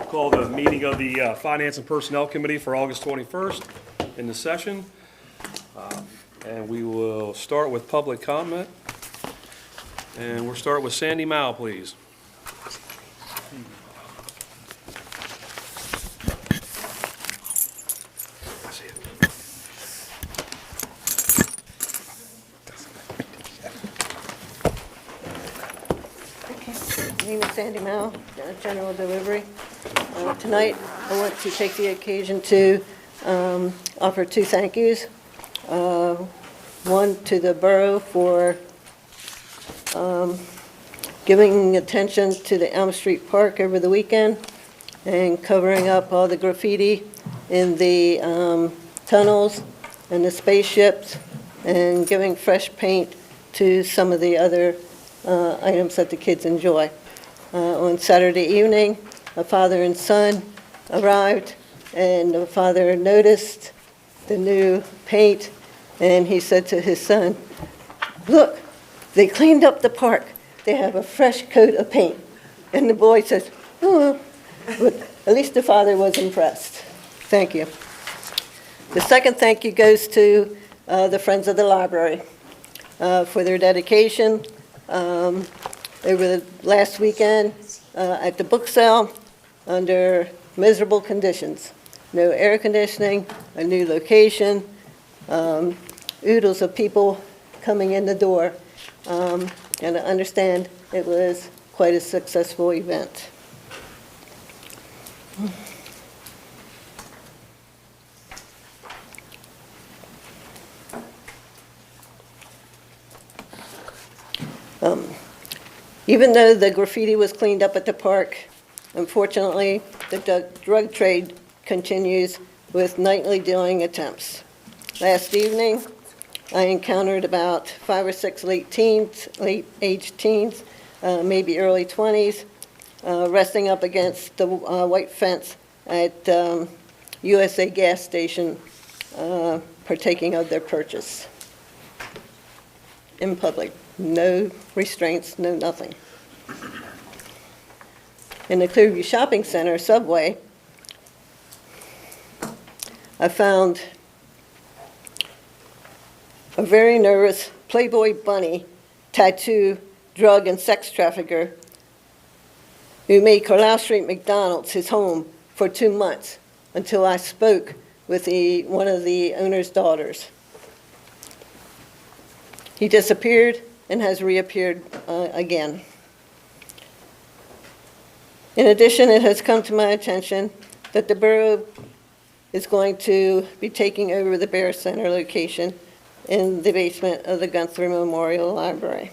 Call the meeting of the Finance and Personnel Committee for August 21st in the session. And we will start with public comment. And we'll start with Sandy Mao, please. My name is Sandy Mao, General Delivery. Tonight, I want to take the occasion to offer two thank yous. One to the borough for giving attention to the Elm Street Park over the weekend and covering up all the graffiti in the tunnels and the spaceships and giving fresh paint to some of the other items that the kids enjoy. On Saturday evening, a father and son arrived, and the father noticed the new paint, and he said to his son, "Look, they cleaned up the park. They have a fresh coat of paint." And the boy says, "Oh," but at least the father was impressed. Thank you. The second thank you goes to the Friends of the Library for their dedication. Over the last weekend at the book sale under miserable conditions. No air conditioning, a new location, oodles of people coming in the door, and I understand it was quite a successful event. Even though the graffiti was cleaned up at the park, unfortunately, the drug trade continues with nightly dealing attempts. Last evening, I encountered about 5 or 6 late-age teens, maybe early 20s, resting up against the white fence at USA gas station, partaking of their purchase in public. No restraints, no nothing. In the Clearview Shopping Center subway, I found a very nervous Playboy bunny tattoo drug and sex trafficker who made Carlisle Street McDonald's his home for 2 months until I spoke with one of the owner's daughters. He disappeared and has reappeared again. In addition, it has come to my attention that the borough is going to be taking over the Bear Center location in the basement of the Guthrie Memorial Library.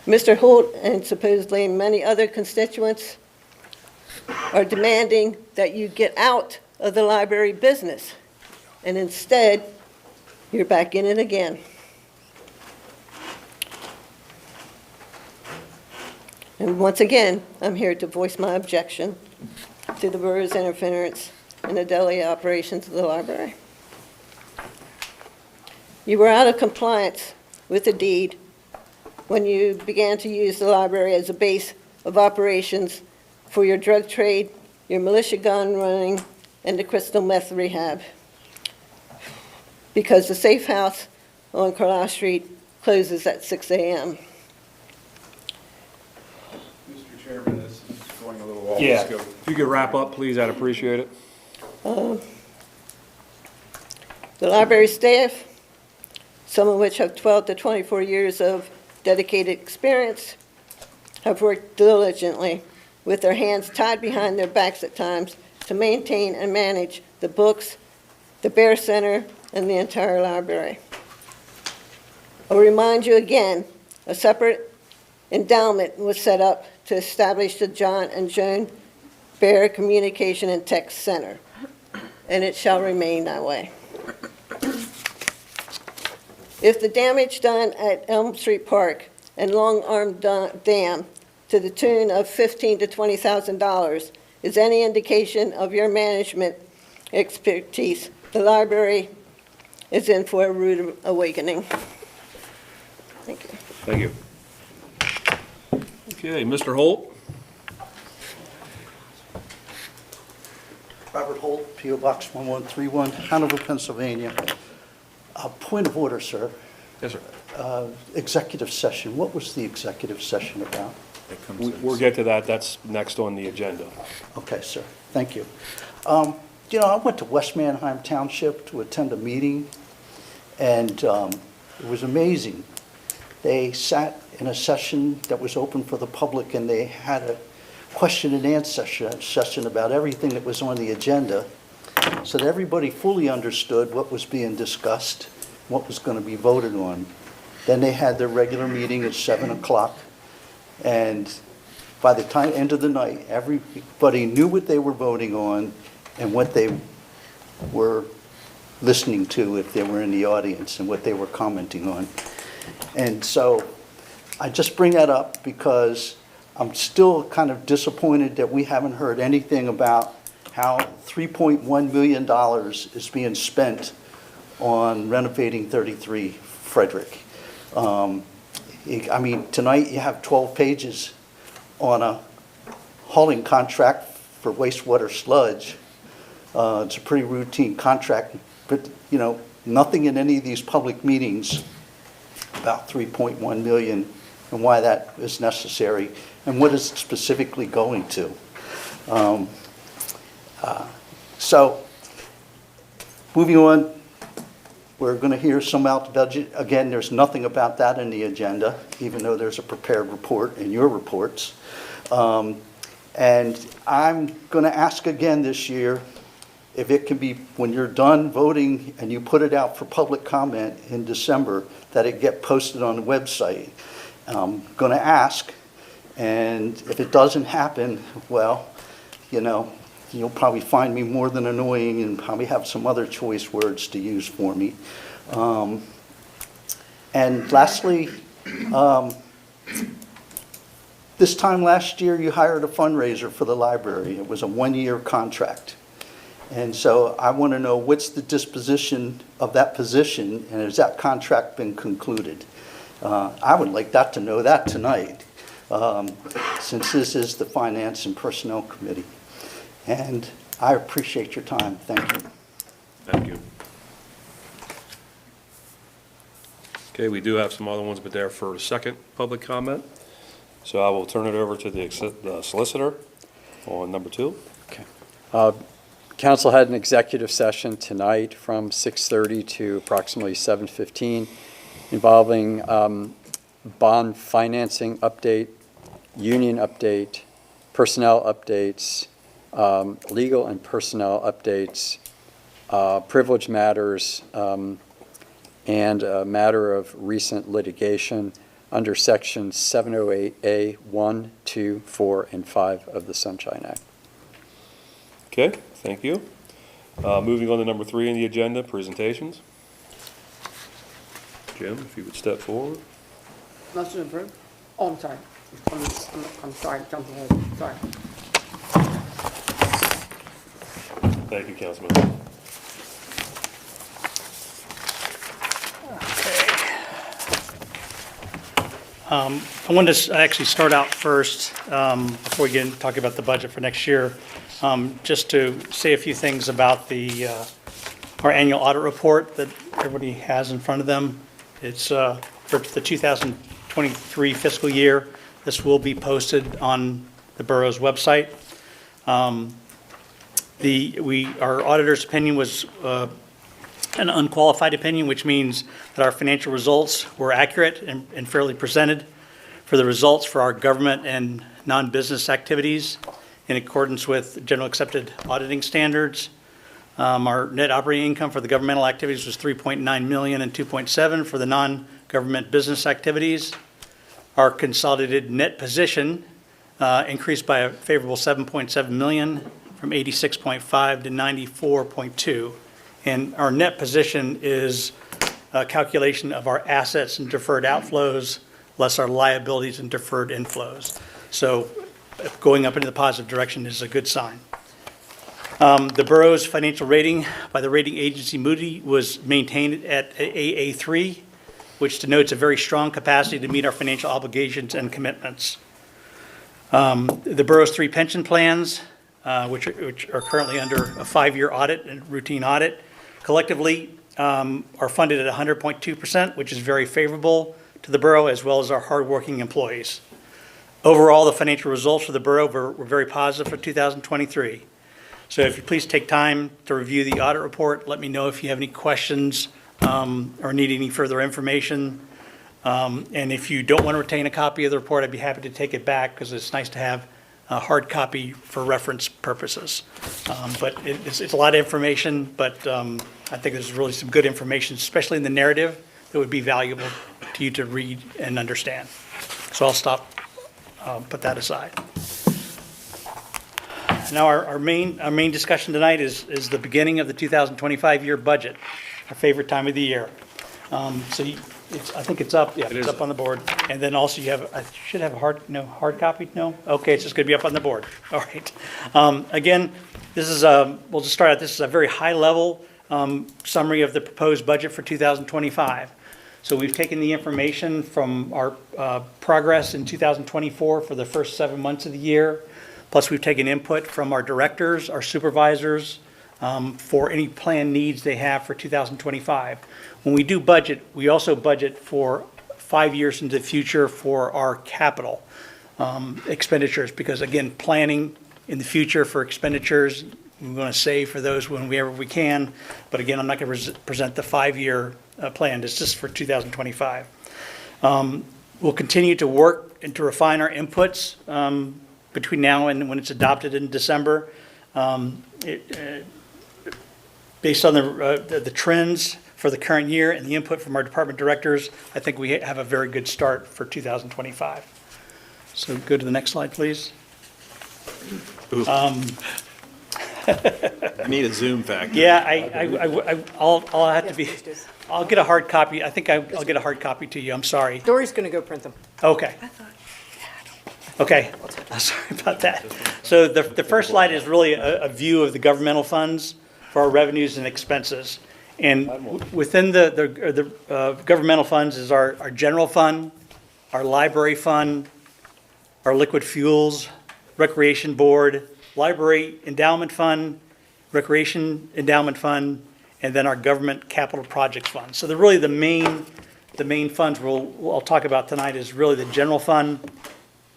Mr. Holt and supposedly many other constituents are demanding that you get out of the library business. And instead, you're back in it again. And once again, I'm here to voice my objection to the borough's interference in the daily operations of the library. You were out of compliance with the deed when you began to use the library as a base of operations for your drug trade, your militia gun running, and the crystal meth rehab. Because the safe house on Carlisle Street closes at 6 a.m. Mr. Chairman, this is going a little off Yeah, scope. if you could wrap up, please, I'd appreciate it. The library staff, some of which have 12 to 24 years of dedicated experience, have worked diligently with their hands tied behind their backs at times to maintain and manage the books, the Bear Center, and the entire library. I'll remind you again, a separate endowment was set up to establish the John and Joan Bear Communication and Tech Center, and it shall remain that way. If the damage done at Elm Street Park and Long Arm Dam to the tune of $15,000 to $20,000 is any indication of your management expertise, the library is in for a rude awakening. Thank you. Thank you. Okay, Mr. Holt? Robert Holt, P.O. Box 1131, Hanover, Pennsylvania. Point of order, sir. Yes, sir. Executive session. What was the executive session about? We'll get to that. That's next on the agenda. Okay, sir. Thank you. I went to West Manheim Township to attend a meeting, and it was amazing. They sat in a session that was open for the public, and they had a question and answer session about everything that was on the agenda, so that everybody fully understood what was being discussed, what was going to be voted on. Then they had their regular meeting at 7 o'clock, and by the time, end of the night, everybody knew what they were voting on and what they were listening to if they were in the audience and what they were commenting on. And so I just bring that up because I'm still kind of disappointed that we haven't heard anything about how $3.1 million is being spent on renovating 33 Frederick. I mean, tonight you have 12 pages on a hauling contract for wastewater sludge. It's a pretty routine contract, but, nothing in any of these public meetings about 3.1 million and why that is necessary and what is specifically going to. So, moving on, we're going to hear some about the budget. Again, there's nothing about that in the agenda, even though there's a prepared report in your reports. And I'm going to ask again this year if it can be, when you're done voting and you put it out for public comment in December, that it get posted on the website. I'm going to ask, and if it doesn't happen, well, you'll probably find me more than annoying and probably have some other choice words to use for me. And lastly, this time last year, you hired a fundraiser for the library. It was a one-year contract. And so I want to know what's the disposition of that position, and has that contract been concluded? I would like to know that tonight, since this is the Finance and Personnel Committee. And I appreciate your time. Thank you. Thank you. Okay, we do have some other ones, but they're for a second public comment. So I will turn it over to the solicitor on number 2. Okay. Council had an executive session tonight from 6:30 to approximately 7:15 involving bond financing update, union update, personnel updates, legal and personnel updates, privilege matters, and a matter of recent litigation under Section 708A 1, 2, 4, and 5 of the Sunshine Act. Okay, thank you. Moving on to number 3 on the agenda, presentations. Jim, if you would step forward. Motion approved. Oh, I'm sorry. I'm sorry, jumping ahead, sorry. Thank you, Councilman. I wanted to actually start out first, before we get into talking about the budget for next year, just to say a few things about our annual audit report that everybody has in front of them. It's for the 2023 fiscal year. This will be posted on the borough's website. Our auditor's opinion was an unqualified opinion, which means that our financial results were accurate and fairly presented for the results for our government and non-business activities in accordance with general accepted auditing standards. Our net operating income for the governmental activities was $3.9 million and $2.7 for the non-government business activities. Our consolidated net position increased by a favorable $7.7 million from 86.5 to 94.2. And our net position is a calculation of our assets and deferred outflows less our liabilities and deferred inflows. So going up into the positive direction is a good sign. The borough's financial rating by the rating agency Moody was maintained at AA3, which denotes a very strong capacity to meet our financial obligations and commitments. The borough's 3 pension plans, which are currently under a 5-year audit and routine audit, collectively are funded at 100.2%, which is very favorable to the borough as well as our hardworking employees. Overall, the financial results for the borough were very positive for 2023. So if you please take time to review the audit report, let me know if you have any questions or need any further information. And if you don't want to retain a copy of the report, I'd be happy to take it back because it's nice to have a hard copy for reference purposes. But it's a lot of information, but I think there's really some good information, especially in the narrative, that would be valuable to you to read and understand. So I'll stop, put that aside. Now, our main discussion tonight is the beginning of the 2025 year budget, our favorite time of the year. So I think it's up, yeah, it's up on the board. And then also you have, I should have a hard copy? No? Okay, it's just going to be up on the board. All right. Again, this is, we'll just start out, this is a very high level summary of the proposed budget for 2025. So we've taken the information from our progress in 2024 for the first 7 months of the year. Plus, we've taken input from our directors, our supervisors, for any planned needs they have for 2025. When we do budget, we also budget for 5 years into the future for our capital expenditures, because again, planning in the future for expenditures, we want to save for those whenever we can. But again, I'm not going to present the 5-year plan. It's just for 2025. We'll continue to work and to refine our inputs between now and when it's adopted in December. Based on the trends for the current year and the input from our department directors, I think we have a very good start for 2025. So go to the next slide, please. I need a Zoom factor. Yeah, I'll have to be, I'll get a hard copy. I think I'll get a hard copy to you. I'm sorry. Dory's going to go print them. Okay. Okay, I'm sorry about that. So the first slide is really a view of the governmental funds for our revenues and expenses. And within the governmental funds is our general fund, our library fund, our liquid fuels, recreation board, library endowment fund, recreation endowment fund, and then our government capital projects fund. So really the main funds I'll talk about tonight is really the general fund,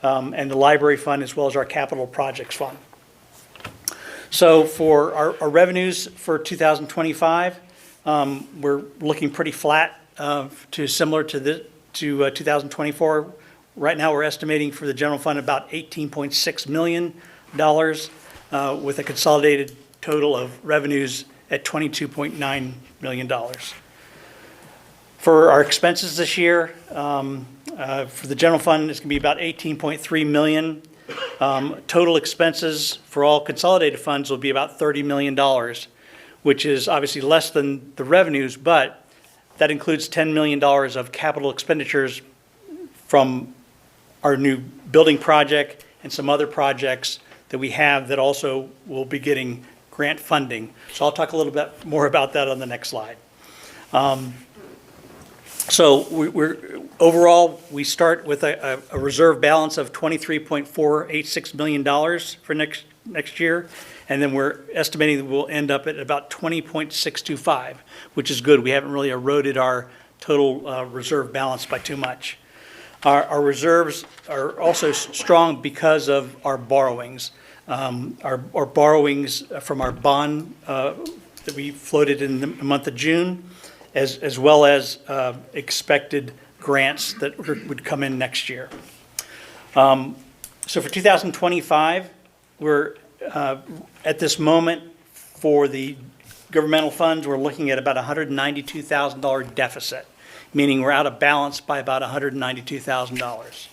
and the library fund, as well as our capital projects fund. So for our revenues for 2025, we're looking pretty flat to similar to 2024. Right now, we're estimating for the general fund about $18.6 million with a consolidated total of revenues at $22.9 million. For our expenses this year, for the general fund, it's going to be about $18.3 million. Total expenses for all consolidated funds will be about $30 million, which is obviously less than the revenues, but that includes $10 million of capital expenditures from our new building project and some other projects that we have that also will be getting grant funding. So I'll talk a little bit more about that on the next slide. So overall, we start with a reserve balance of $23.486 million for next year, and then we're estimating that we'll end up at about $20.625, which is good. We haven't really eroded our total reserve balance by too much. Our reserves are also strong because of our borrowings. Our borrowings from our bond that we floated in the month of June, as well as expected grants that would come in next year. So for 2025, we're at this moment for the governmental funds, we're looking at about $192,000 deficit, meaning we're out of balance by about $192,000.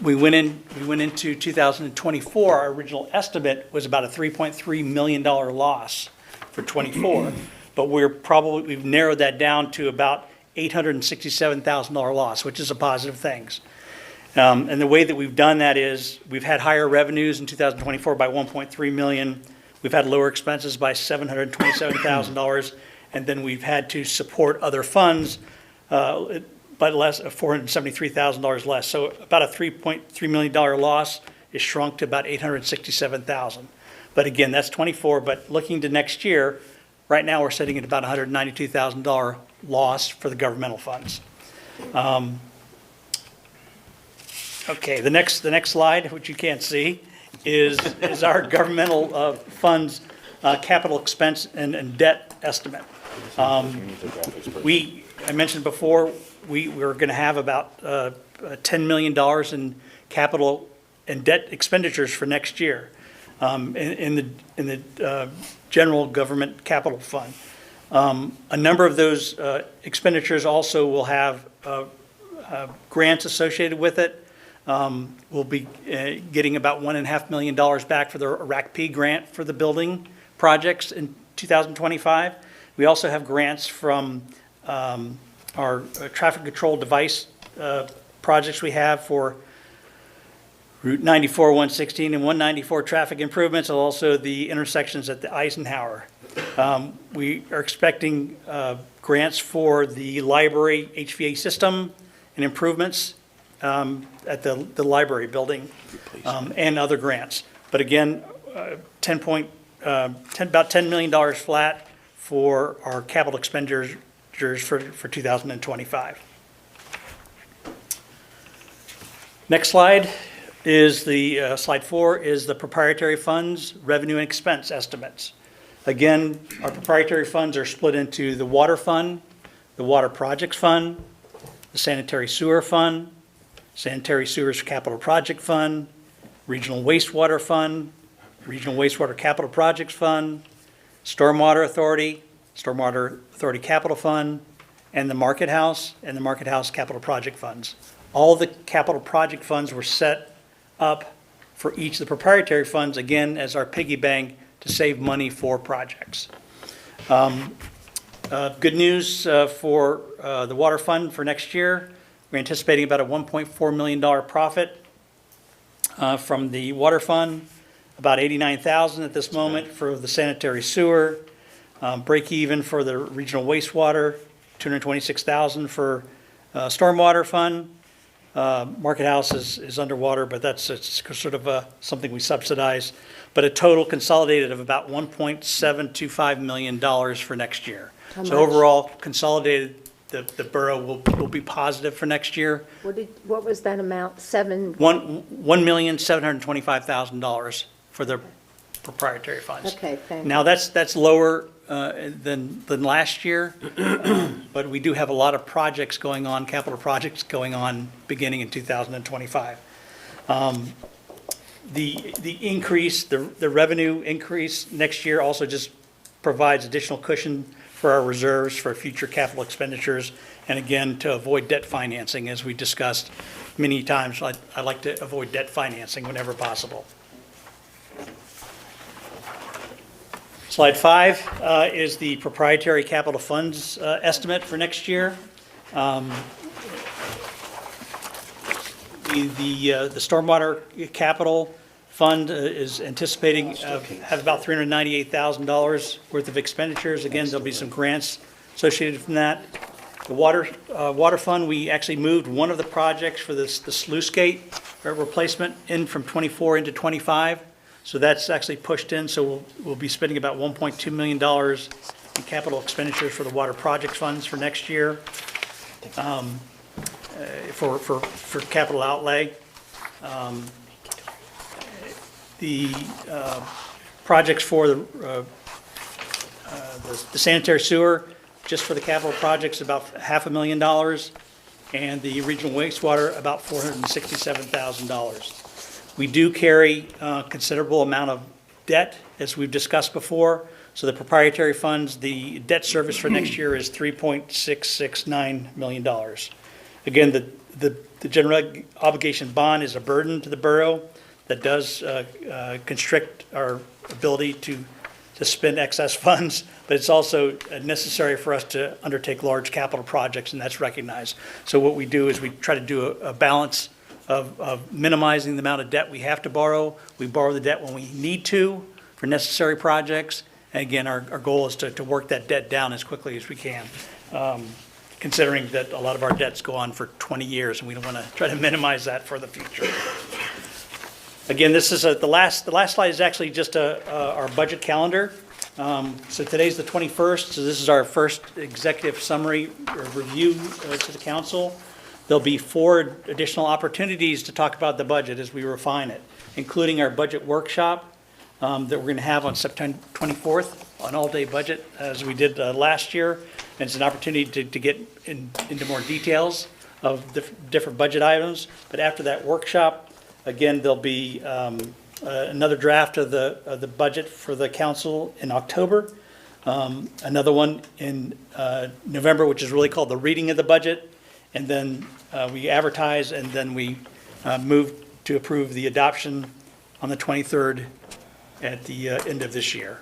We went into 2024, our original estimate was about a $3.3 million loss for 24. But we've narrowed that down to about $867,000 loss, which is a positive thing. And the way that we've done that is we've had higher revenues in 2024 by $1.3 million. We've had lower expenses by $727,000, and then we've had to support other funds but less, $473,000 less. So about a $3.3 million loss is shrunk to about $867,000. But again, that's 24, but looking to next year, right now, we're sitting at about $192,000 loss for the governmental funds. Okay, the next slide, which you can't see, is our governmental funds capital expense and debt estimate. I mentioned before, we were going to have about $10 million in capital and debt expenditures for next year in the general government capital fund. A number of those expenditures also will have grants associated with it. We'll be getting about $1.5 million back for the RACP grant for the building projects in 2025. We also have grants from our traffic control device projects we have for Route 94, 116, and 194 traffic improvements, and also the intersections at the Eisenhower. We are expecting grants for the library HVAC system and improvements at the library building and other grants. But again, about $10 million flat for our capital expenditures for 2025. Next slide is slide 4 is the proprietary funds revenue and expense estimates. Again, our proprietary funds are split into the water fund, the water projects fund, the sanitary sewer fund, sanitary sewers capital project fund, regional wastewater fund, regional wastewater capital projects fund, stormwater authority capital fund, and the market house capital project funds. All the capital project funds were set up for each of the proprietary funds, again, as our piggy bank to save money for projects. Good news for the water fund for next year. We're anticipating about a $1.4 million profit from the water fund, about $89,000 at this moment for the sanitary sewer, break even for the regional wastewater, $226,000 for stormwater fund. Market house is underwater, but it's sort of something we subsidize. But a total consolidated of about $1.725 million for next year. How So much? overall, consolidated, the borough will be positive for next year. What was that amount? $1,725,000 for the proprietary funds. Okay, thank you. Now, that's lower than last year, but we do have a lot of projects going on, capital projects going on, beginning in 2025. The increase, the revenue increase next year also just provides additional cushion for our reserves for future capital expenditures, and again, to avoid debt financing, as we discussed many times. I like to avoid debt financing whenever possible. Slide 5 is the proprietary capital funds estimate for next year. The stormwater capital fund is anticipating have about $398,000 worth of expenditures. Again, there'll be some grants associated from that. The water fund, we actually moved one of the projects for the sluice gate replacement in from 24 into 25. So that's actually pushed in, so we'll be spending about $1.2 million in capital expenditures for the water projects funds for next year, for capital outlay. The projects for the sanitary sewer, just for the capital projects, about $500,000, and the regional wastewater, about $467,000. We do carry a considerable amount of debt, as we've discussed before. So the proprietary funds, the debt service for next year is $3.669 million. Again, the general obligation bond is a burden to the borough that does constrict our ability to spend excess funds, but it's also necessary for us to undertake large capital projects, and that's recognized. So what we do is we try to do a balance of minimizing the amount of debt we have to borrow. We borrow the debt when we need to for necessary projects. And again, our goal is to work that debt down as quickly as we can. considering that a lot of our debts go on for 20 years, and we don't want to try to minimize that for the future. Again, this is the last slide is actually just our budget calendar. So today's the 21st, so this is our first executive summary or review to the council. There'll be 4 additional opportunities to talk about the budget as we refine it, including our budget workshop that we're going to have on September 24th, an all-day budget, as we did last year. And it's an opportunity to get into more details of different budget items. But after that workshop, again, there'll be another draft of the budget for the council in October, another one in November, which is really called the reading of the budget, and then we advertise, and then we move to approve the adoption on the 23rd at the end of this year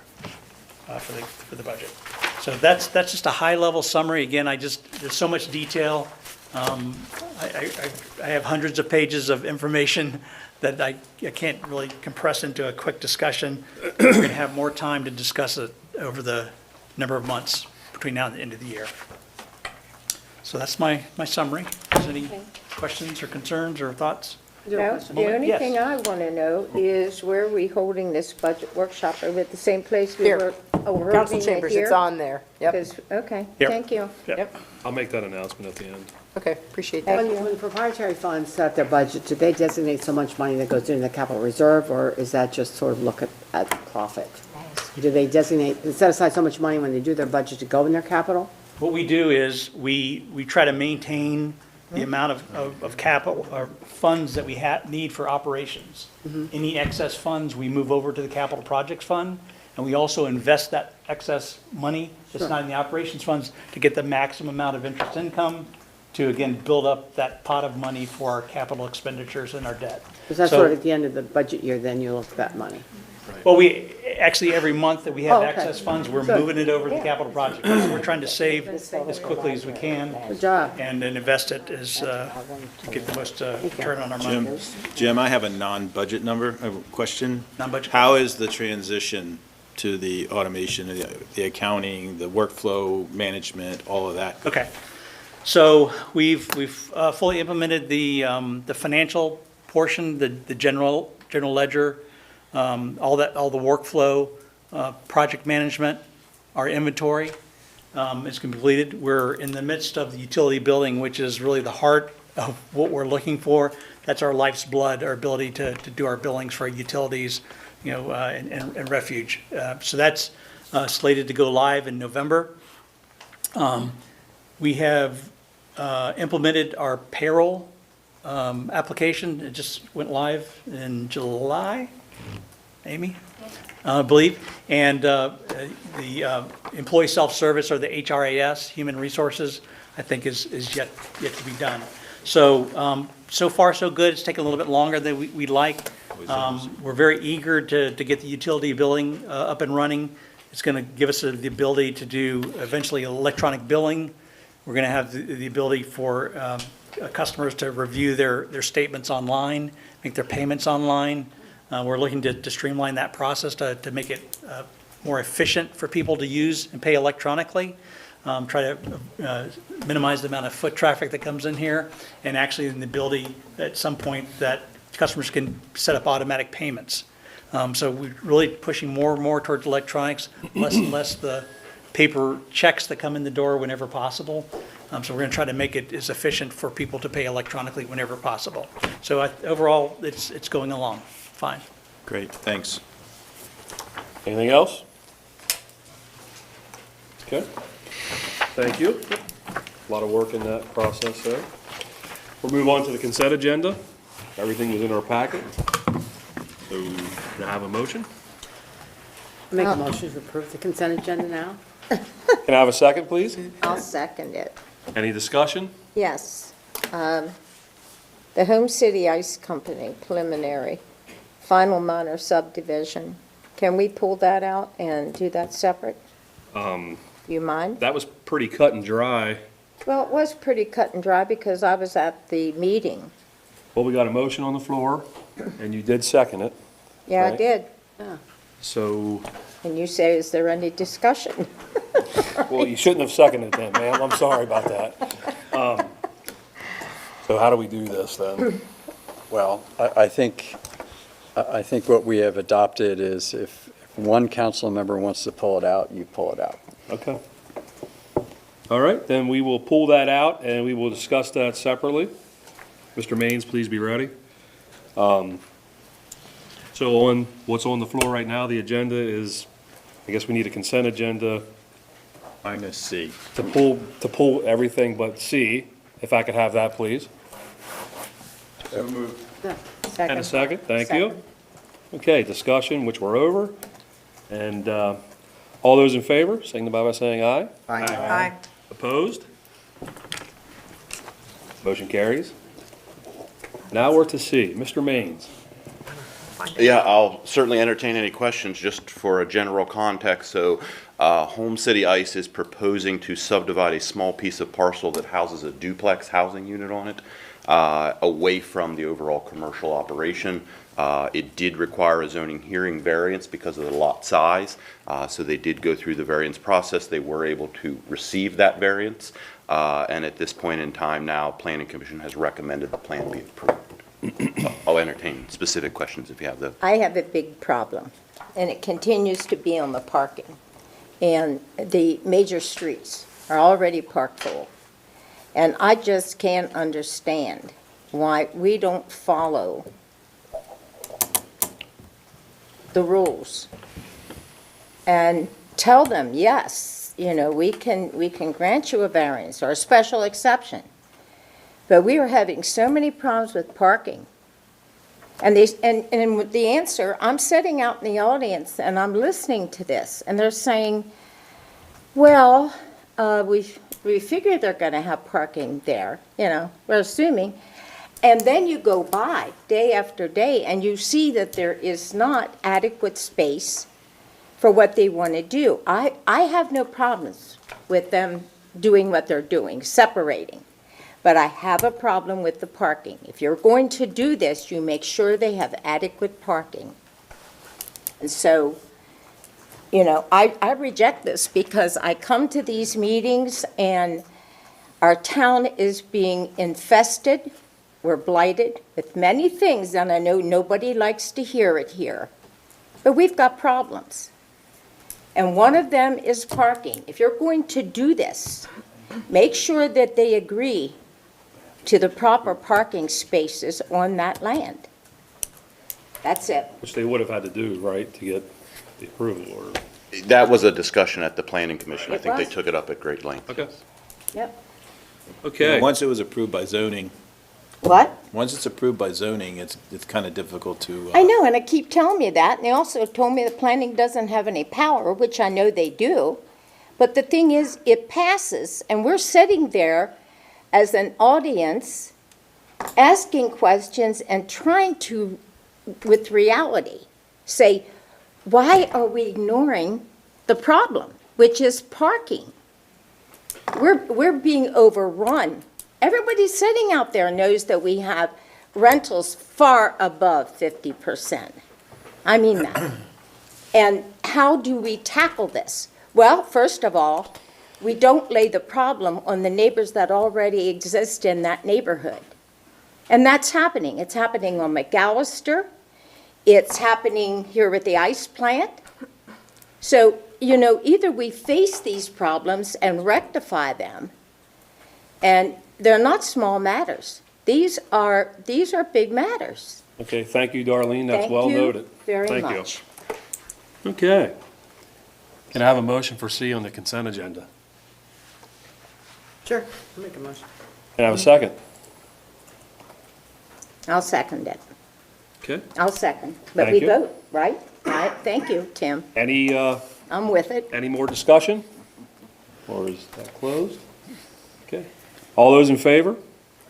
for the budget. So that's just a high-level summary. Again, there's so much detail. I have hundreds of pages of information that I can't really compress into a quick discussion. We're going to have more time to discuss it over the number of months between now and the end of the year. So that's my summary. Is there any questions or concerns or thoughts? No, the only Yes. thing I want to know is where are we holding this budget workshop? Are we at the same place we Here. were? Oh, we're Council holding it chambers, here? it's on there. Yep, 'Cause- Okay, Yep. thank you. yep. I'll make that announcement at the end. Okay, appreciate that. Thank you. When the proprietary funds set their budget, do they designate so much money that goes into the capital reserve, or is that just sort of look at profit? Do they set aside so much money when they do their budget to go in their capital? What we do is we try to maintain the amount of capital or funds that we need for operations. Any excess funds, we move over to the capital projects fund, and we also invest that excess money that's not in the operations funds to get the maximum amount of interest income to, again, build up that pot of money for our capital expenditures and our debt. Because that's So- sort of at the end of the budget year, then you look at that money. Well, actually, every month that we have Oh, okay. excess funds, we're Good. moving it over to the capital project. So we're trying to save as quickly as we can Good job. and then invest it to get the most return on our money. Jim, I have a non-budget number, I have a question. Non-budget. How is the transition to the automation, the accounting, the workflow management, all of that? Okay. So we've fully implemented the financial portion, the general ledger, all the workflow, project management, our inventory is completed. We're in the midst of the utility billing, which is really the heart of what we're looking for. That's our life's blood, our ability to do our billings for our utilities, and refuge. So that's slated to go live in November. We have implemented our payroll application. It just went live in July, Amy, I believe. And the employee self-service, or the HRAS, Human Resources, I think is yet to be done. So, so far so good. It's taken a little bit longer than we'd like. We're very eager to get the utility billing up and running. It's going to give us the ability to do eventually electronic billing. We're going to have the ability for customers to review their statements online, make their payments online. We're looking to streamline that process to make it more efficient for people to use and pay electronically. Try to minimize the amount of foot traffic that comes in here, and actually the ability at some point that customers can set up automatic payments. So we're really pushing more and more towards electronics, less and less the paper checks that come in the door whenever possible. So we're going to try to make it as efficient for people to pay electronically whenever possible. So overall, it's going along fine. Great, thanks. Anything else? Okay. Thank you. A lot of work in that process there. We'll move on to the consent agenda. Everything was in our packet. So, can I have a motion? Make a motion to approve the consent agenda now? Can I have a second, please? I'll second it. Any discussion? Yes. The Home City Ice Company preliminary, final minor subdivision. Can we pull that out and do that separate? You mind? That was pretty cut and dry. Well, it was pretty cut and dry because I was at the meeting. Well, we got a motion on the floor, and you did second it. Yeah, I Right. did. So, And you say, is there any discussion? well, you shouldn't have seconded it then, ma'am. I'm sorry about that. So how do we do this then? Well, I think what we have adopted is if one council member wants to pull it out, you pull it out. Okay. All right, then we will pull that out and we will discuss that separately. Mr. Maines, please be ready. So what's on the floor right now, the agenda is, I guess we need a consent agenda Minus C. to pull everything but C, if I could have that, please. And a second, thank you. Second. Okay, discussion, which we're over. And all those in favor, signify by saying aye. Aye. Opposed? Motion carries. Now we're to C. Mr. Maines. Yeah, I'll certainly entertain any questions just for a general context. So Home City Ice is proposing to subdivide a small piece of parcel that houses a duplex housing unit on it away from the overall commercial operation. It did require a zoning hearing variance because of the lot size. So they did go through the variance process. They were able to receive that variance. And at this point in time now, Planning Commission has recommended the plan be approved. I'll entertain specific questions if you have those. I have a big problem, and it continues to be on the parking. And the major streets are already parked full. And I just can't understand why we don't follow the rules and tell them, yes, we can grant you a variance or a special exception. But we are having so many problems with parking. And the answer, I'm sitting out in the audience and I'm listening to this, and they're saying, well, we figure they're going to have parking there, we're assuming. And then you go by day after day and you see that there is not adequate space for what they want to do. I have no problems with them doing what they're doing, separating. But I have a problem with the parking. If you're going to do this, you make sure they have adequate parking. And so, I reject this because I come to these meetings and our town is being infested. We're blighted with many things, and I know nobody likes to hear it here. But we've got problems. And one of them is parking. If you're going to do this, make sure that they agree to the proper parking spaces on that land. That's it. Which they would have had to do, right, to get the approval or? That was a discussion at the Planning Commission. I It think they was. took it up at great length. Okay. Yep. Okay. Once it was approved by zoning, What? once it's approved by zoning, it's kind of difficult to. I know, and I keep telling you that, and they also told me the planning doesn't have any power, which I know they do. But the thing is, it passes, and we're sitting there as an audience, asking questions and trying to, with reality, say, why are we ignoring the problem, which is parking? We're being overrun. Everybody sitting out there knows that we have rentals far above 50%. I mean that. And how do we tackle this? Well, first of all, we don't lay the problem on the neighbors that already exist in that neighborhood. And that's happening. It's happening on McAllister. It's happening here with the ice plant. So, either we face these problems and rectify them, and they're not small matters. These are big matters. Okay, thank you, Darlene, that's well noted. Thank you very Thank you. much. Okay. Can I have a motion for C on the consent agenda? Sure, I'll make a motion. Can I have a second? I'll second it. Okay. I'll second. But Thank we you. vote, right? All right, thank you, Tim. Any I'm with it. more discussion? Or is that closed? Okay. All those in favor?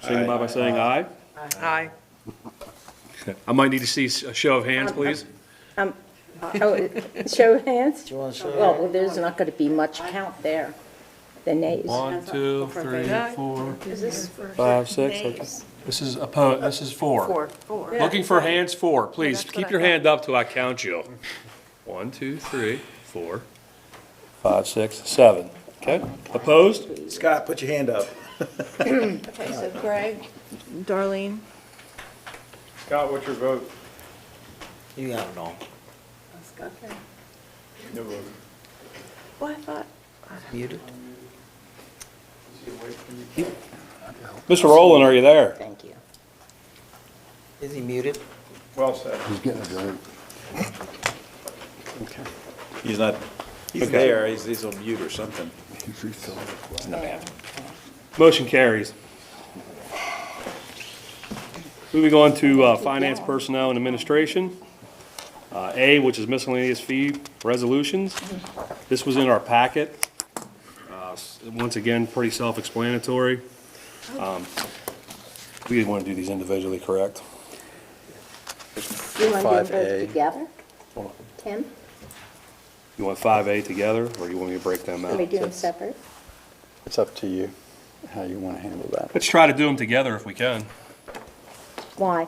Signify by saying aye. Aye. I might need to see a show of hands, please. Oh, show of hands? Well, there's not going to be much count there, the nays. 1, 2, 3, 4, Is this 5, 6. Okay. This is 4. Four. Looking for hands 4, please. that's what Keep I your thought. hand up till I count you. 1, 2, 3, 4, 5, 6, 7. Okay, opposed? Scott, put your hand up. Okay, so Greg, Darlene? Scott, what's your vote? You got it all. okay. No vote. Well, I thought, Muted. Mr. Rowland, are you there? Thank you. Is he muted? Well said. Okay. He's not, he's there, he's on mute or something. Motion carries. Moving on to Finance, Personnel, and Administration. A, which is Miscellaneous Fee Resolutions. This was in our packet. Once again, pretty self-explanatory. We didn't want to do these individually, correct? You want to do them 5A. both together? Tim, You want 5A together, or you want me to break them can we out? do them separate? It's up to you, how you want to handle that. Let's try to do them together if we can, Why?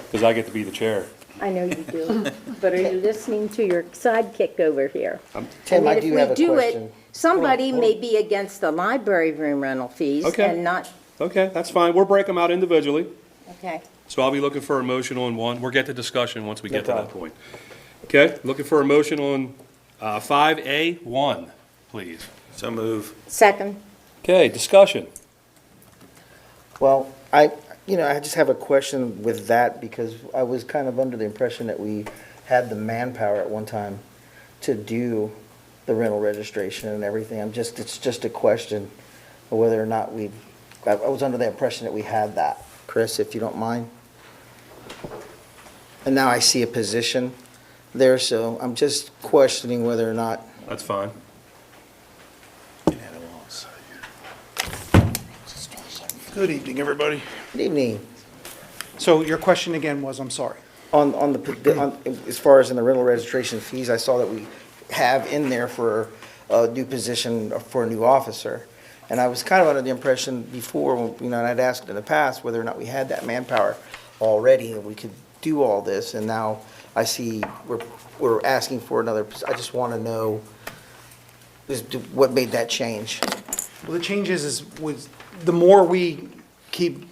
because I get to be the chair. I know you do, but are you listening to your sidekick over here? Tim, I mean, do have a If we do question. it, somebody may be against the library room rental fees Okay. and not, Okay, that's fine. We'll break them out individually. okay. So I'll be looking for a motion on one. We'll get to discussion once we get to that point. Okay, looking for a motion on 5A1, please. So move. Second, Okay, discussion. Well, I just have a question with that because I was kind of under the impression that we had the manpower at one time to do the rental registration and everything. It's just a question of whether or not I was under the impression that we had that. Chris, if you don't mind. And now I see a position there, so I'm just questioning whether or not. That's fine. Good evening, everybody. Good evening. So your question again was, I'm sorry. As far as in the rental registration fees, I saw that we have in there for a new position for a new officer. And I was kind of under the impression before, and I'd asked in the past whether or not we had that manpower already and we could do all this. And now I see we're asking for another, I just want to know what made that change. Well, the change is the more we keep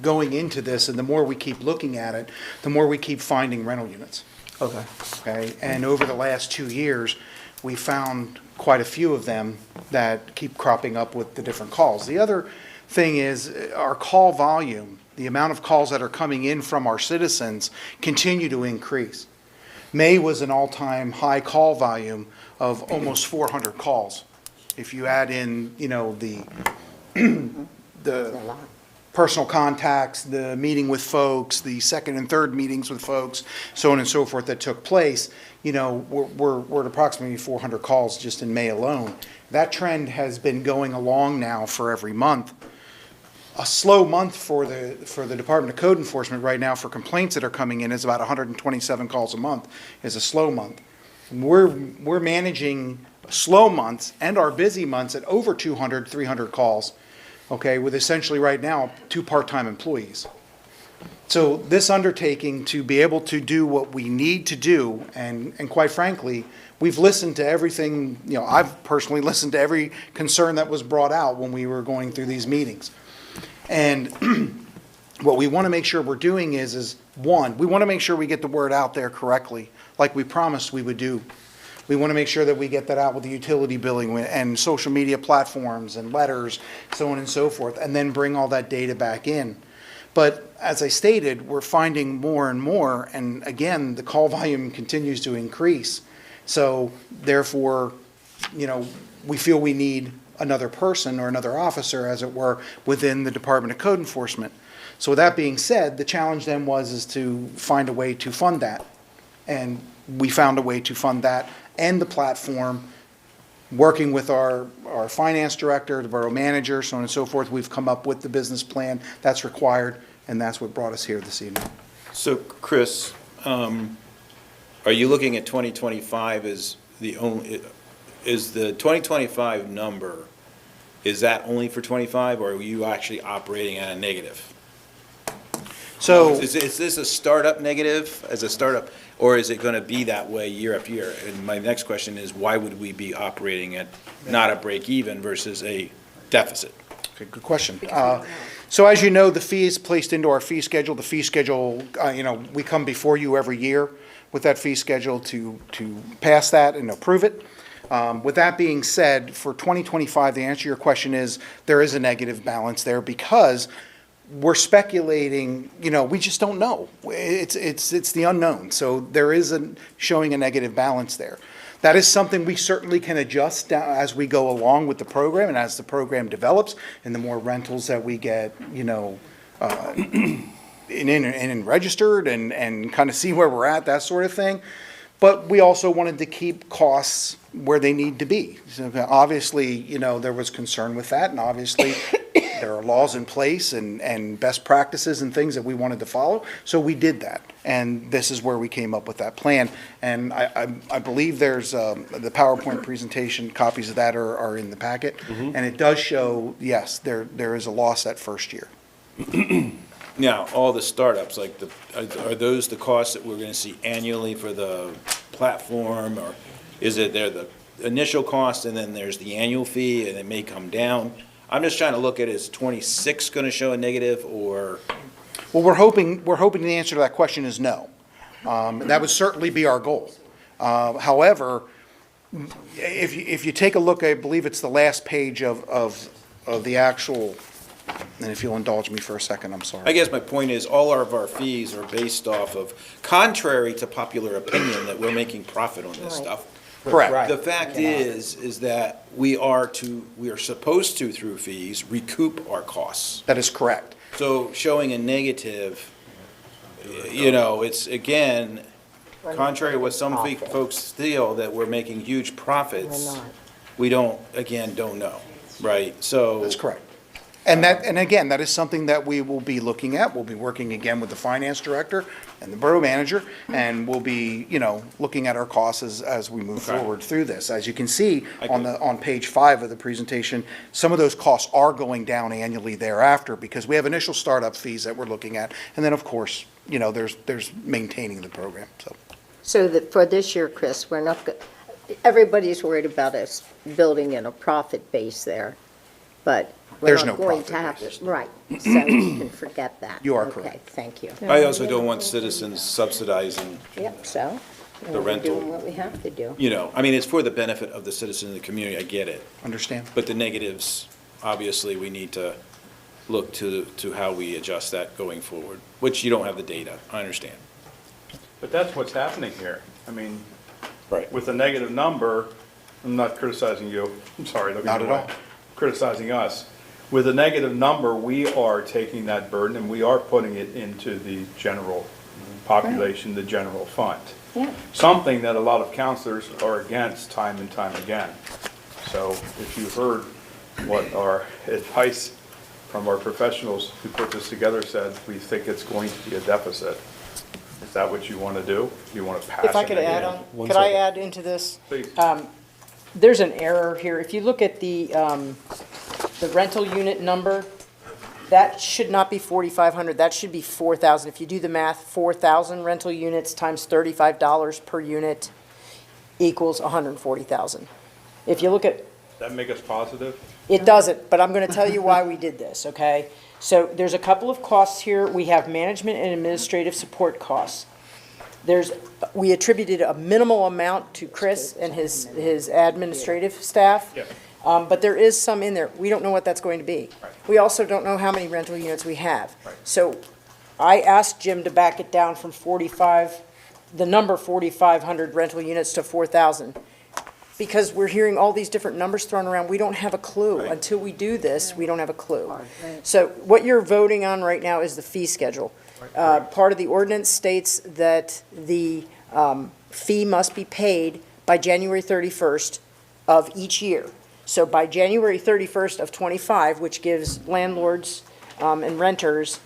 going into this and the more we keep looking at it, the more we keep finding rental units. Okay. Okay, and over the last 2 years, we found quite a few of them that keep cropping up with the different calls. The other thing is our call volume, the amount of calls that are coming in from our citizens continue to increase. May was an all-time high call volume of almost 400 calls. If you add in, the personal contacts, the meeting with folks, the second and third meetings with folks, so on and so forth that took place, we're at approximately 400 calls just in May alone. That trend has been going along now for every month. A slow month for the Department of Code Enforcement right now for complaints that are coming in is about 127 calls a month is a slow month. We're managing slow months and our busy months at over 200, 300 calls, okay, with essentially right now 2 part-time employees. So this undertaking to be able to do what we need to do, and quite frankly, we've listened to everything, I've personally listened to every concern that was brought out when we were going through these meetings. And what we want to make sure we're doing is one, we want to make sure we get the word out there correctly, like we promised we would do. We want to make sure that we get that out with the utility billing and social media platforms and letters, so on and so forth, and then bring all that data back in. But as I stated, we're finding more and more, and again, the call volume continues to increase. So therefore, we feel we need another person or another officer, as it were, within the Department of Code Enforcement. So with that being said, the challenge then is to find a way to fund that. And we found a way to fund that and the platform, working with our finance director, the borough manager, so on and so forth. We've come up with the business plan that's required, and that's what brought us here this evening. So, Chris, are you looking at 2025 as is the 2025 number, is that only for 25, or are you actually operating at a negative? So. Is this a startup negative as a startup, or is it going to be that way year after year? And my next question is, why would we be operating at not a break even versus a deficit? Okay, good question. So as you know, the fee is placed into our fee schedule. The fee schedule, we come before you every year with that fee schedule to pass that and approve it. With that being said, for 2025, the answer to your question is there is a negative balance there because we're speculating, we just don't know. It's the unknown. So there is showing a negative balance there. That is something we certainly can adjust as we go along with the program and as the program develops and the more rentals that we get, in registered and kind of see where we're at, that sort of thing. But we also wanted to keep costs where they need to be. So obviously, there was concern with that, and obviously there are laws in place and best practices and things that we wanted to follow. So we did that, and this is where we came up with that plan. And I believe there's the PowerPoint presentation, copies of that are in the packet. And it does show, yes, there is a loss that first year. Now, all the startups, are those the costs that we're going to see annually for the platform, or is it there the initial cost and then there's the annual fee and it may come down? I'm just trying to look at, is 26 going to show a negative, or? Well, we're hoping the answer to that question is no. That would certainly be our goal. However, if you take a look, I believe it's the last page of the actual, and if you'll indulge me for a second, I'm sorry. I guess my point is, all of our fees are based off of, contrary to popular opinion, that we're making profit on this stuff. Correct. The fact is that we are supposed to, through fees, recoup our costs. That is correct. So showing a negative, it's, again, contrary to what some folks feel, that we're making huge profits. We don't know, right? So. That's correct. And again, that is something that we will be looking at. We'll be working again with the finance director and the borough manager, and we'll be, looking at our costs as we move forward through this. As you can see on page 5 of the presentation, some of those costs are going down annually thereafter because we have initial startup fees that we're looking at, and then of course, there's maintaining the program. So that for this year, Chris, everybody's worried about us building in a profit base there, but we're There's not no going to profit have, right, so you can forget that. You are Okay, correct. thank you. I also don't want citizens subsidizing, Yep, so, The we're rental. doing what we have to do. it's for the benefit of the citizens of the community, I get it. Understand? But the negatives, obviously, we need to look to how we adjust that going forward, which you don't have the data, I understand. But that's what's happening here. Right. With a negative number, I'm not criticizing you, I'm sorry. Not at all. Criticizing us. With a negative number, we are taking that burden and we are putting it into the general population, the general fund. Yeah. Something that a lot of counselors are against time and time again. So if you heard what our advice from our professionals who put this together said, we think it's going to be a deficit. Is that what you want to do? You want to pass it? If I could add on, could I add into this? Please. There's an error here. If you look at the rental unit number, that should not be 4,500, that should be 4,000. If you do the math, 4,000 rental units times $35 per unit equals 140,000. If you look at, That make us positive? it doesn't, but I'm gonna tell you why we did this, okay? So there's a couple of costs here. We have management and administrative support costs. We attributed a minimal amount to Chris and his administrative staff. Yeah. But there is some in there. We don't know what that's going to be. Right. We also don't know how many rental units we have. Right. So I asked Jim to back it down from 4,500 rental units to 4,000. Because we're hearing all these different numbers thrown around, we don't have a clue. Right. Until we do this, we don't have a clue. So what you're voting on right now is the fee schedule. Part of the ordinance states that the fee must be paid by January 31st of each year. So by January 31st of '25, which gives landlords and renters,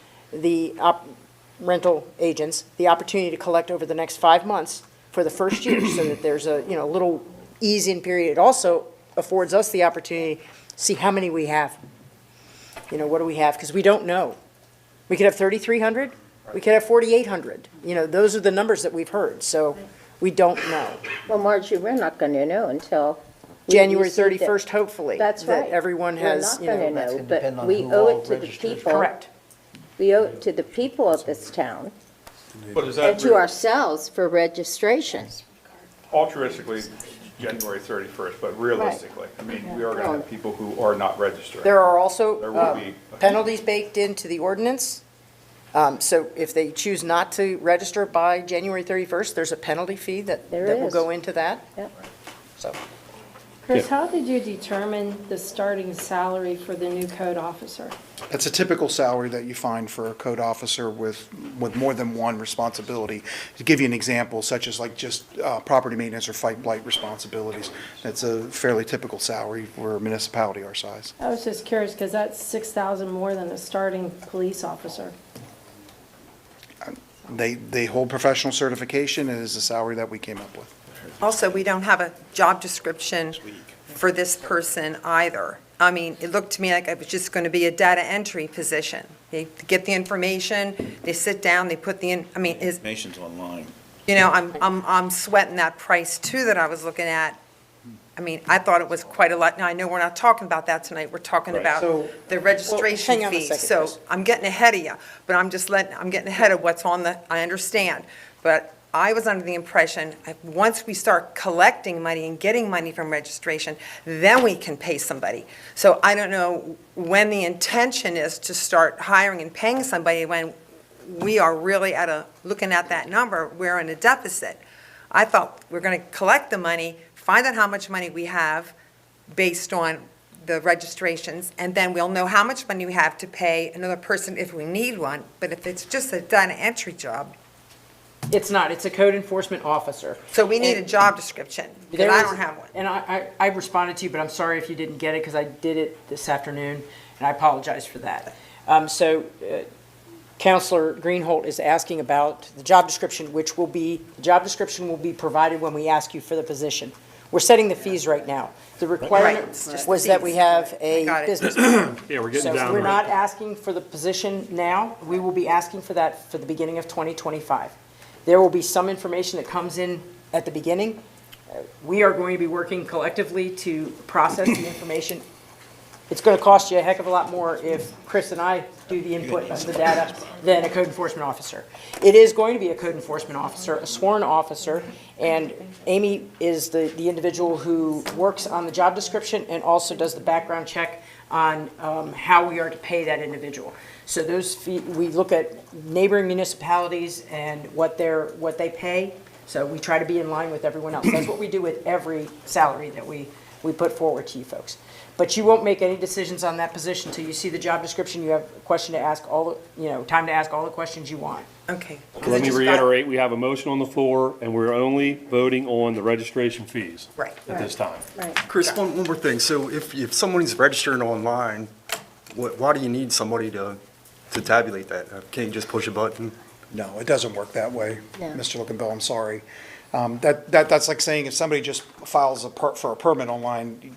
rental agents, the opportunity to collect over the next 5 months for the first year, so that there's a little ease-in period. It also affords us the opportunity to see how many we have. What do we have? Because we don't know. We could have 3,300, We could have 4,800. You know, those are the numbers that we've heard, so we don't know. Well, Margie, we're not going to know until. we January receive it. 31st, hopefully. That's right. That everyone has, you know. We're not that's going gonna to depend know, on but we who owe all it to the registers. people. Correct. We owe it to the people of this town But is and that to ourselves for registration. Altruistically, January 31st, but realistically, I mean, we are going to have people who are not registering. There are There also will be- penalties baked into the ordinance. So if they choose not to register by January 31st, there's a penalty fee that There will is. go into that. Yep. So, Chris, how did you determine the starting salary for the new code officer? That's a typical salary that you find for a code officer with more than one responsibility. To give you an example, such as like just property maintenance or fight blight responsibilities, that's a fairly typical salary for a municipality our size. I was just curious, because that's 6,000 more than a starting police officer. They hold professional certification, and is the salary that we came up with. Also, we don't have a job description for this person either. I mean, it looked to me like it was just going to be a data entry position. They get the information, they sit down, they put I mean, Information's online. you know, I'm sweating that price too that I was looking at. I mean, I thought it was quite a lot. Now, I know we're not talking about that tonight. We're talking about So- the registration hang on a fees. second, So Chris. I'm getting ahead of you, but I'm getting ahead of what's on I understand. But I was under the impression, once we start collecting money and getting money from registration, then we can pay somebody. So I don't know when the intention is to start hiring and paying somebody when we are really looking at that number, we're in a deficit. I thought we're going to collect the money, find out how much money we have based on the registrations, and then we'll know how much money we have to pay another person if we need one. But if it's just a data entry job, it's not, it's a code enforcement officer. so we need a And job description, because there I is- don't have one. And I responded to you, but I'm sorry if you didn't get it, because I did it this afternoon, and I apologize for that. Counselor Greenholt is asking about the job description, the job description will be provided when we ask you for the position. We're setting the fees right now. The requirement it's just was the that we fees. have I a got it. business plan. Yeah, we're getting So down. we're to not it. asking for the position now. We will be asking for that for the beginning of 2025. There will be some information that comes in at the beginning. We are going to be working collectively to process the information. It's going to cost you a heck of a lot more if Chris and I do the input of the data than a code enforcement officer. It is going to be a code enforcement officer, a sworn officer, and Amy is the individual who works on the job description and also does the background check on how we are to pay that individual. So we look at neighboring municipalities and what they pay, so we try to be in line with everyone else. That's what we do with every salary that we put forward to you folks. But you won't make any decisions on that position until you see the job description. You have a question to ask time to ask all the questions you want. Okay. Let me reiterate, we have a motion on the floor, and we're only voting on the registration fees. Right. At this time. Right. Chris, one more thing. So if someone's registering online, why do you need somebody to tabulate that? Can't you just push a button? No, it doesn't work that way, No. Mr. Lookenbill, I'm sorry. That's like saying if somebody just files for a permit online,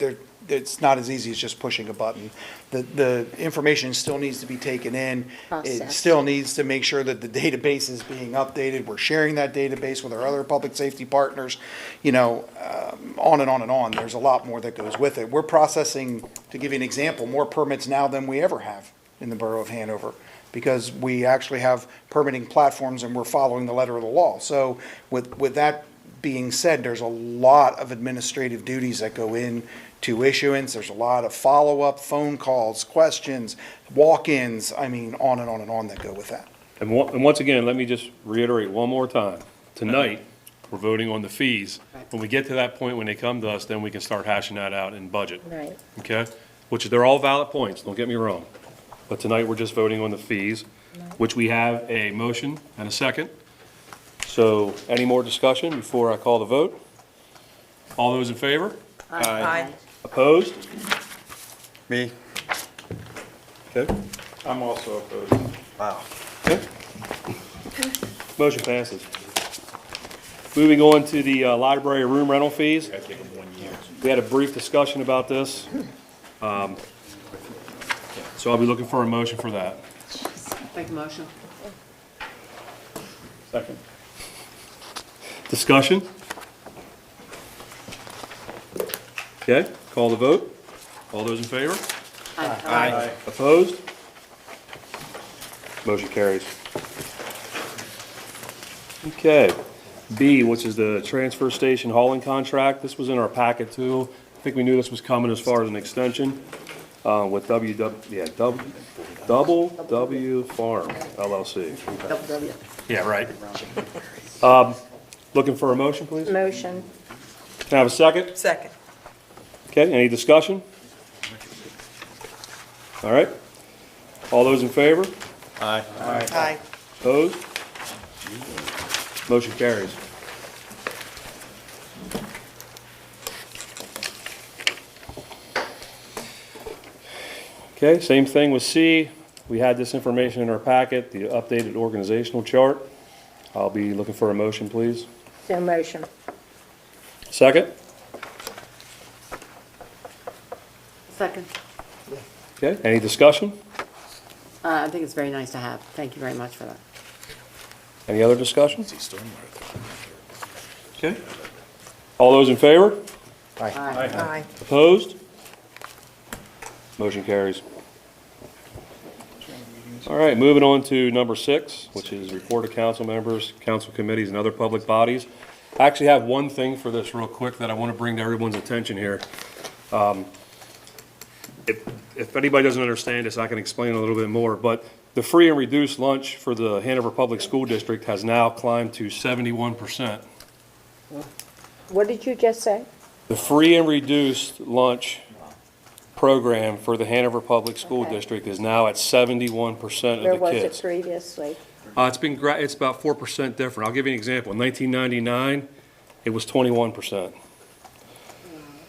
it's not as easy as just pushing a button. The information still needs to be taken in. It Processed. still needs to make sure that the database is being updated. We're sharing that database with our other public safety partners, on and on and on. There's a lot more that goes with it. We're processing, to give you an example, more permits now than we ever have in the borough of Hanover, because we actually have permitting platforms and we're following the letter of the law. So with that being said, there's a lot of administrative duties that go in to issuance. There's a lot of follow-up, phone calls, questions, walk-ins, on and on that go with that. And once again, let me just reiterate one more time. Tonight, we're voting on the fees. When we get to that point, when they come to us, then we can start hashing that out in budget. Right. Okay? Which they're all valid points, don't get me wrong. But tonight, we're just voting on the fees, which we have a motion and a second. So any more discussion before I call the vote? All those in favor? Aye. Opposed? Me? Okay. I'm also opposed. Wow. Okay. Motion passes. Moving on to the library room rental fees. We had a brief discussion about this. So I'll be looking for a motion for that. Make a motion. Second. Discussion? Okay, call the vote. All those in favor? Aye. Opposed? Motion carries. Okay, B, which is the transfer station hauling contract. This was in our packet too. I think we knew this was coming as far as an extension with Double W Farm LLC. Yeah, right. Looking for a motion, please? Motion. Can I have a second? Second. Okay, any discussion? All right. All those in favor? Aye. Aye. Opposed? Motion carries. Okay, same thing with C. We had this information in our packet, the updated organizational chart. I'll be looking for a motion, please. So motion. Second? Second. Okay, any discussion? I think it's very nice to have. Thank you very much for that. Any other discussion? Okay. All those in favor? Aye. Opposed? Motion carries. All right, moving on to number 6, which is report of council members, council committees, and other public bodies. I actually have one thing for this real quick that I want to bring to everyone's attention here. If anybody doesn't understand this, I can explain a little bit more, but the free and reduced lunch for the Hanover Public School District has now climbed to 71%. What did you just say? The free and reduced lunch program for the Hanover Public School District is now at 71% of Where the was it kids. previously? It's about 4% different. I'll give you an example. In 1999, it was 21%.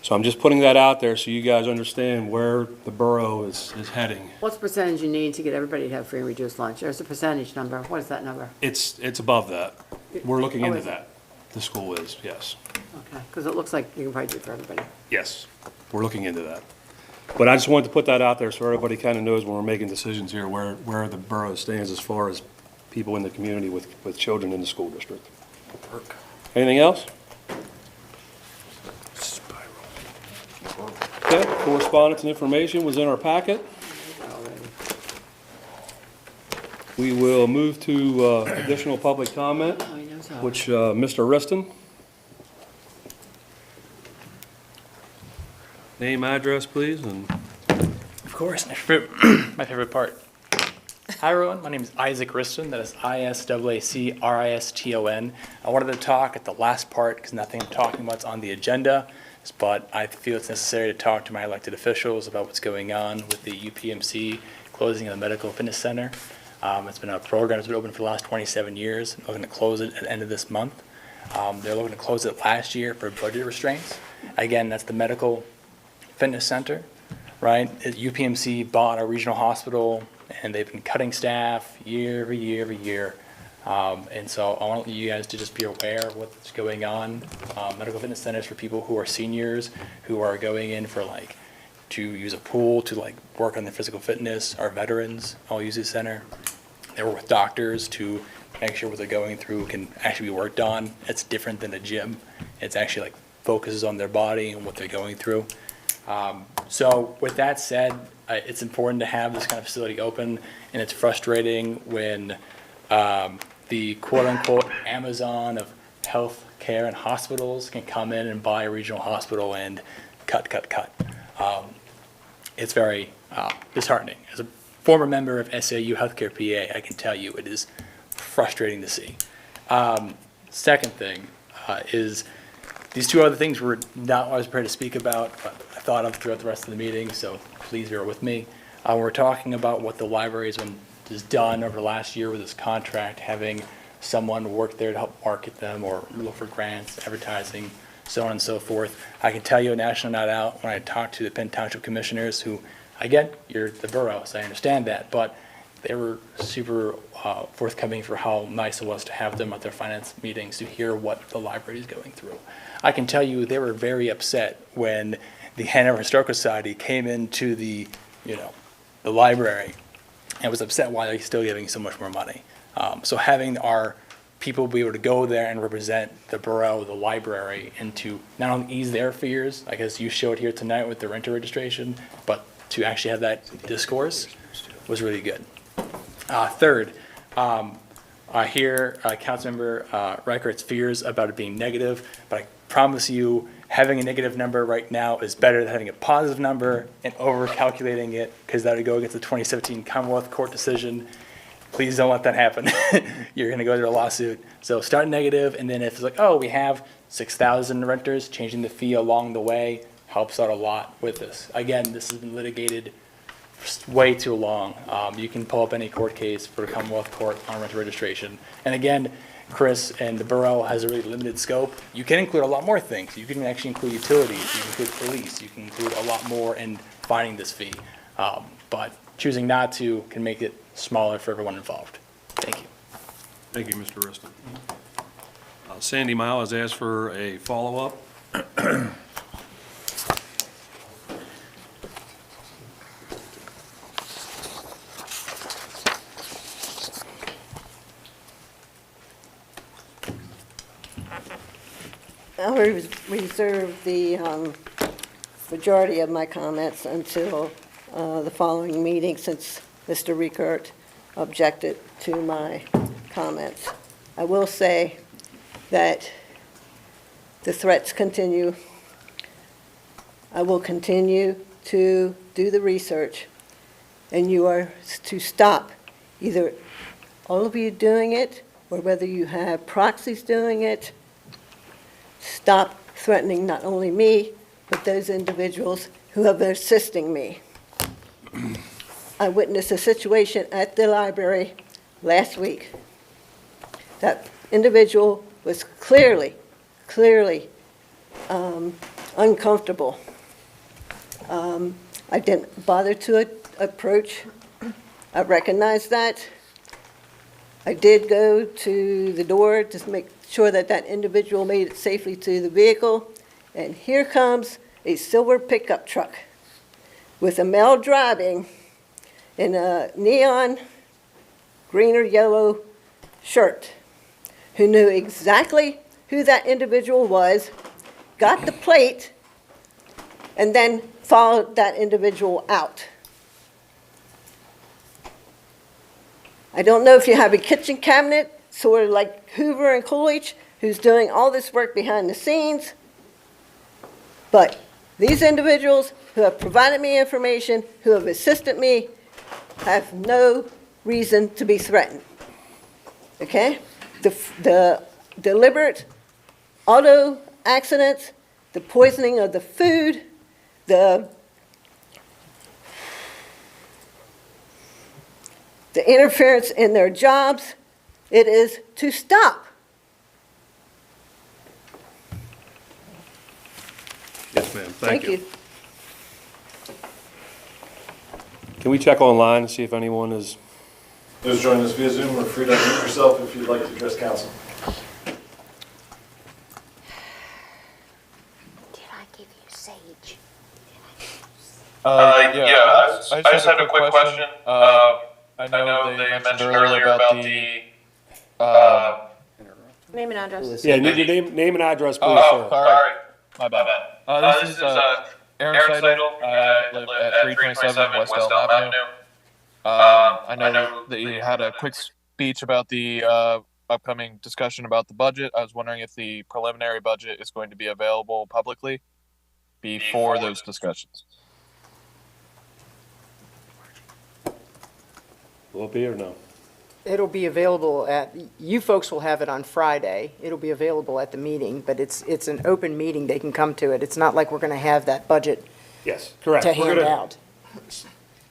So I'm just putting that out there so you guys understand where the borough is heading. What's the percentage you need to get everybody to have free and reduced lunch? There's a percentage number. What is that number? It's above that. We're looking Oh, into is it? that. The school is, yes. Okay, because it looks like you can probably do it for everybody. Yes, we're looking into that. But I just wanted to put that out there so everybody kind of knows when we're making decisions here where the borough stands as far as people in the community with children in the school district. Anything else? Okay, correspondence and information was in our packet. We will move to additional public comment, which Mr. Riston. Name, address, please, and Of course, my favorite part. Hi everyone, my name is Isaac Riston, that is ISAACRISTON. I wanted to talk at the last part because nothing I'm talking about is on the agenda, but I feel it's necessary to talk to my elected officials about what's going on with the UPMC closing of the Medical Fitness Center. It's been a program that's been open for the last 27 years. They're looking to close it at the end of this month. They're looking to close it last year for budget restraints. Again, that's the Medical Fitness Center, right? UPMC bought a regional hospital, and they've been cutting staff year over year over year. And so I want you guys to just be aware of what's going on. Medical fitness centers for people who are seniors, who are going in for to use a pool, to work on their physical fitness. Our veterans all use this center. They work with doctors to make sure what they're going through can actually be worked on. It's different than a gym. It's actually focuses on their body and what they're going through. So with that said, it's important to have this kind of facility open, and it's frustrating when the quote-unquote Amazon of health care and hospitals can come in and buy a regional hospital and cut. It's very disheartening. As a former member of SAU Healthcare PA, I can tell you it is frustrating to see. Second thing is these two other things were not what I was prepared to speak about, but I thought of throughout the rest of the meeting, so please bear with me. We're talking about what the library has done over the last year with this contract, having someone work there to help market them or look for grants, advertising, so on and so forth. I can tell you at National Night Out, when I talked to the Penn Township Commissioners, who, again, you're the borough, so I understand that, but they were super forthcoming for how nice it was to have them at their finance meetings to hear what the library is going through. I can tell you they were very upset when the Hanover Historical Society came into the library and was upset why they're still giving so much more money. So having our people will be able to go there and represent the borough, the library, and to not only ease their fears, I guess you showed here tonight with the renter registration, but to actually have that discourse was really good. Third, I hear Councilmember Reichert's fears about it being negative, but I promise you, having a negative number right now is better than having a positive number and over-calculating it, because that would go against the 2017 Commonwealth Court decision. Please don't let that happen. You're gonna go to a lawsuit. So start negative, and then if it's like, oh, we have 6,000 renters, changing the fee along the way helps out a lot with this. Again, this has been litigated way too long. You can pull up any court case for the Commonwealth Court on renter registration. And again, Chris and the borough has a really limited scope. You can include a lot more things. You can actually include utilities, you can include police, you can include a lot more in finding this fee. But choosing not to can make it smaller for everyone involved. Thank you. Thank you, Mr. Riston. Sandy Mile has asked for a follow-up. I'll reserve the majority of my comments until the following meeting, since Mr. Rickert objected to my comments. I will say that the threats continue. I will continue to do the research, and you are to stop, either all of you doing it, or whether you have proxies doing it. Stop threatening not only me, but those individuals who have been assisting me. I witnessed a situation at the library last week. That individual was clearly uncomfortable. I didn't bother to approach. I recognized that. I did go to the door to make sure that that individual made it safely to the vehicle, and here comes a silver pickup truck with a male driving in a neon green or yellow shirt, who knew exactly who that individual was, got the plate, and then followed that individual out. I don't know if you have a kitchen cabinet, sort of like Hoover and Coolidge, who's doing all this work behind the scenes, but these individuals who have provided me information, who have assisted me, have no reason to be threatened, okay? The deliberate auto accidents, the poisoning of the food, the interference in their jobs, it is to stop. Yes, ma'am. Thank you. you. Can we check online and see if anyone is? Those joining us via Zoom are free to unmute yourself if you'd like to address council. Did I give you sage? I just had a quick question. I know they mentioned earlier about the Name and address. Yeah, need your name and address, please, Oh, sir. sorry. My bad. This is Aaron Seidel. I live at 327 West Elm Avenue. I know that you had a quick speech about the upcoming discussion about the budget. I was wondering if the preliminary budget is going to be available publicly before those discussions. Will it be or no? It'll be available you folks will have it on Friday. It'll be available at the meeting, but it's an open meeting. They can come to it. It's not like we're going to have that budget Yes, correct. to hand out.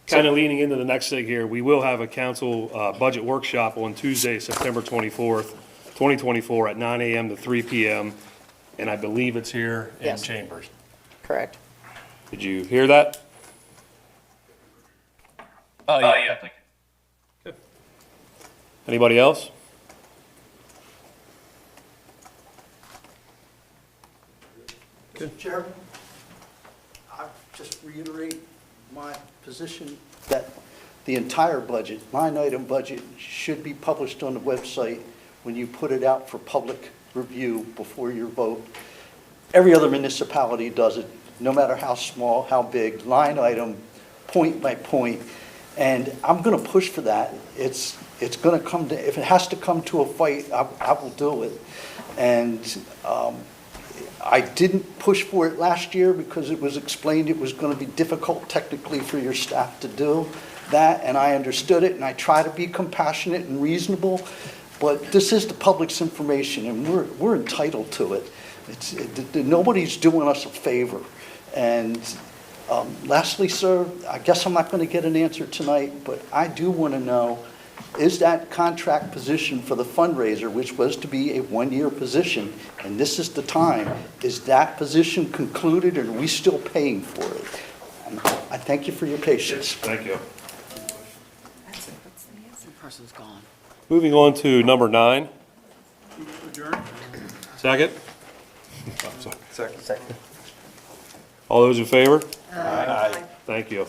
Kind of leaning into the next thing here, we will have a council budget workshop on Tuesday, September 24th, 2024 at 9 a.m. to 3 p.m. And I believe it's here in Yes. Chambers. Correct. Did you hear that? Yeah, thank you. Anybody else? Mr. Chairman, I just reiterate my position that the entire budget, line item budget, should be published on the website when you put it out for public review before your vote. Every other municipality does it, no matter how small, how big, line item, point by point. And I'm going to push for that. It's going to come to, if it has to come to a fight, I will do it. And I didn't push for it last year because it was explained it was going to be difficult technically for your staff to do that, and I understood it, and I try to be compassionate and reasonable, but this is the public's information, and we're entitled to it. Nobody's doing us a favor. And lastly, sir, I guess I'm not going to get an answer tonight, but I do want to know, is that contract position for the fundraiser, which was to be a one-year position, and this is the time, is that position concluded, or are we still paying for it? And I thank you for your patience. Thank you. Person's gone. Moving on to number 9. Second? Second. All those in favor? Aye. Thank you.